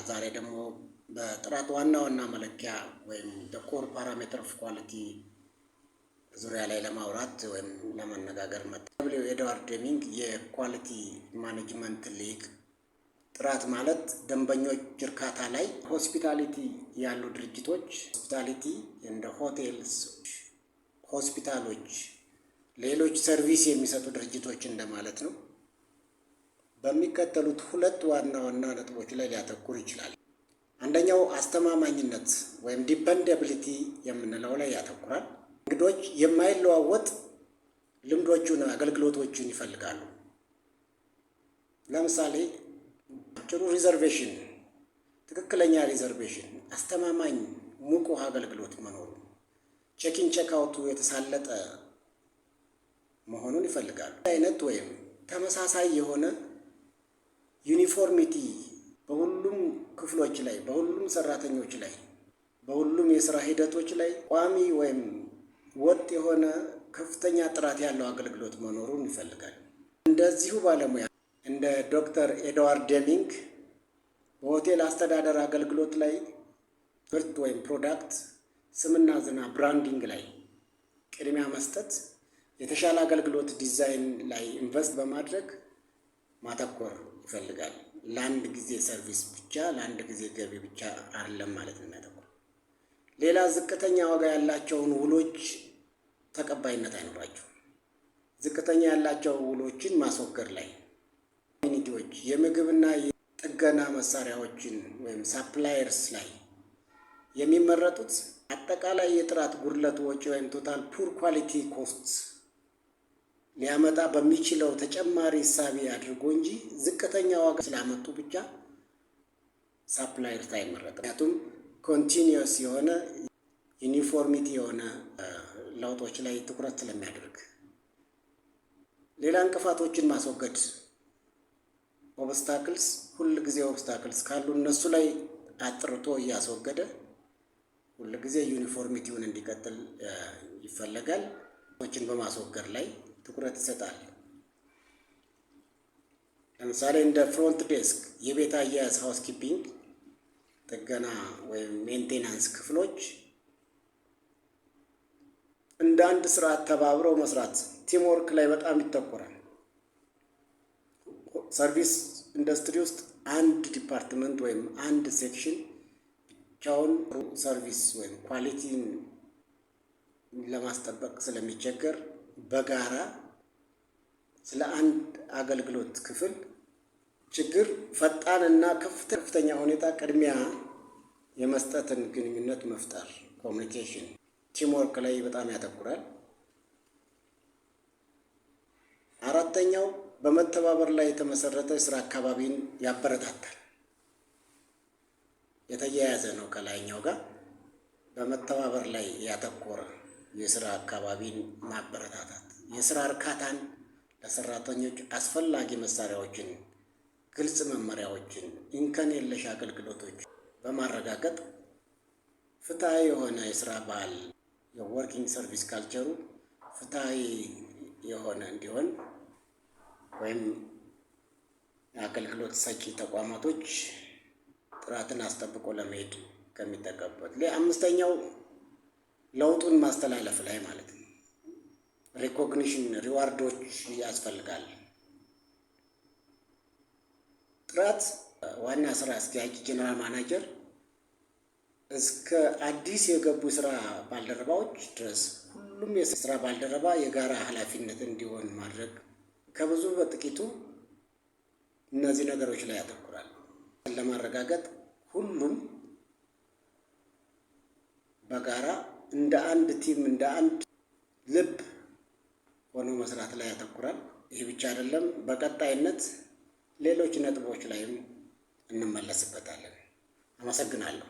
ዛሬ ደግሞ በጥራት ዋና መለኪያ ወይም ኮር ፓራሜትር ኦፍ ኳሊቲ ዙሪያ ላይ ለማውራት ወይም ለመነጋገር መጣ። ኤድዋርድ ዴሚንግ የኳሊቲ ማኔጅመንት ሊቅ። ጥራት ማለት ደንበኞች እርካታ ላይ ሆስፒታሊቲ ያሉ ድርጅቶች ሆስፒታሊቲ እንደ ሆቴልስ፣ ሆስፒታሎች፣ ሌሎች ሰርቪስ የሚሰጡ ድርጅቶች እንደማለት ነው። በሚከተሉት ሁለት ዋና ነጥቦች ላይ ሊያተኩር ይችላል። አንደኛው አስተማማኝነት ወይም ዲፔንደቢሊቲ የምንለው ላይ ያተኩራል። እንግዶች የማይለዋወጥ ልምዶቹን፣ አገልግሎቶችን ይፈልጋሉ። ለምሳሌ ጥሩ ሪዘርቬሽን፣ ትክክለኛ ሪዘርቬሽን፣ አስተማማኝ ሙቅ ውሃ አገልግሎት መኖሩ፣ ቼኪን ቼክአውቱ የተሳለጠ መሆኑን ይፈልጋሉ። አይነት ወይም ተመሳሳይ የሆነ ዩኒፎርሚቲ በሁሉም ክፍሎች ላይ፣ በሁሉም ሰራተኞች ላይ፣ በሁሉም የስራ ሂደቶች ላይ ቋሚ ወይም ወጥ የሆነ ከፍተኛ ጥራት ያለው አገልግሎት መኖሩን ይፈልጋል። እንደዚሁ ባለሙያ እንደ ዶክተር ኤድዋርድ ዴሚንግ በሆቴል አስተዳደር አገልግሎት ላይ ምርት ወይም ፕሮዳክት ስምና ዝና ብራንዲንግ ላይ ቅድሚያ መስጠት፣ የተሻለ አገልግሎት ዲዛይን ላይ ኢንቨስት በማድረግ ማተኮር ይፈልጋል። ለአንድ ጊዜ ሰርቪስ ብቻ፣ ለአንድ ጊዜ ገቢ ብቻ አይደለም ማለት ነው የሚያተኩር። ሌላ ዝቅተኛ ዋጋ ያላቸውን ውሎች ተቀባይነት አይኖራቸውም። ዝቅተኛ ያላቸው ውሎችን ማስወገድ ላይ ኮሚኒቲዎች የምግብና የጥገና መሳሪያዎችን ወይም ሳፕላየርስ ላይ የሚመረጡት አጠቃላይ የጥራት ጉድለት ወጪ ወይም ቶታል ፑር ኳሊቲ ኮስት ሊያመጣ በሚችለው ተጨማሪ እሳቤ አድርጎ እንጂ ዝቅተኛ ዋጋ ስላመጡ ብቻ ሳፕላየርስ አይመረጥም። ምክንያቱም ኮንቲኒየስ የሆነ ዩኒፎርሚቲ የሆነ ለውጦች ላይ ትኩረት ስለሚያደርግ። ሌላ እንቅፋቶችን ማስወገድ፣ ኦብስታክልስ፣ ሁል ጊዜ ኦብስታክልስ ካሉ እነሱ ላይ አጥርቶ እያስወገደ ሁል ጊዜ ዩኒፎርሚቲውን እንዲቀጥል ይፈለጋል። ችን በማስወገድ ላይ ትኩረት ይሰጣል። ለምሳሌ እንደ ፍሮንት ዴስክ፣ የቤት አያያዝ፣ ሃውስኪፒንግ፣ ጥገና ወይም ሜንቴናንስ ክፍሎች እንደ አንድ ስርዓት ተባብረው መስራት፣ ቲምወርክ ላይ በጣም ይተኮራል። ሰርቪስ ኢንዱስትሪ ውስጥ አንድ ዲፓርትመንት ወይም አንድ ሴክሽን ብቻውን ሰርቪስ ወይም ኳሊቲን ለማስጠበቅ ስለሚቸገር በጋራ ስለ አንድ አገልግሎት ክፍል ችግር ፈጣንና ከፍተኛ ሁኔታ ቅድሚያ የመስጠትን ግንኙነት መፍጠር፣ ኮሚኒኬሽን፣ ቲምወርክ ላይ በጣም ያተኩራል። አራተኛው በመተባበር ላይ የተመሰረተ የስራ አካባቢን ያበረታታል። የተያያዘ ነው ከላይኛው ጋር። በመተባበር ላይ ያተኮረ የስራ አካባቢን ማበረታታት፣ የስራ እርካታን፣ ለሰራተኞች አስፈላጊ መሳሪያዎችን፣ ግልጽ መመሪያዎችን፣ እንከን የለሽ አገልግሎቶች በማረጋገጥ ፍትሃዊ የሆነ የስራ ባህል፣ የወርኪንግ ሰርቪስ ካልቸሩ ፍትሃዊ የሆነ እንዲሆን ወይም የአገልግሎት ሰጪ ተቋማቶች ጥራትን አስጠብቆ ለመሄድ ከሚጠቀሙበት። አምስተኛው ለውጡን ማስተላለፍ ላይ ማለት ነው። ሪኮግኒሽን፣ ሪዋርዶች ያስፈልጋል። ጥራት ዋና ስራ አስኪያጅ ጀነራል ማናጀር እስከ አዲስ የገቡ ስራ ባልደረባዎች ድረስ ሁሉም የስራ ባልደረባ የጋራ ኃላፊነት እንዲሆን ማድረግ፣ ከብዙ በጥቂቱ እነዚህ ነገሮች ላይ ያተኩራል። ለማረጋገጥ ሁሉም በጋራ እንደ አንድ ቲም፣ እንደ አንድ ልብ ሆኖ መስራት ላይ ያተኩራል። ይህ ብቻ አይደለም፣ በቀጣይነት ሌሎች ነጥቦች ላይም እንመለስበታለን። አመሰግናለሁ።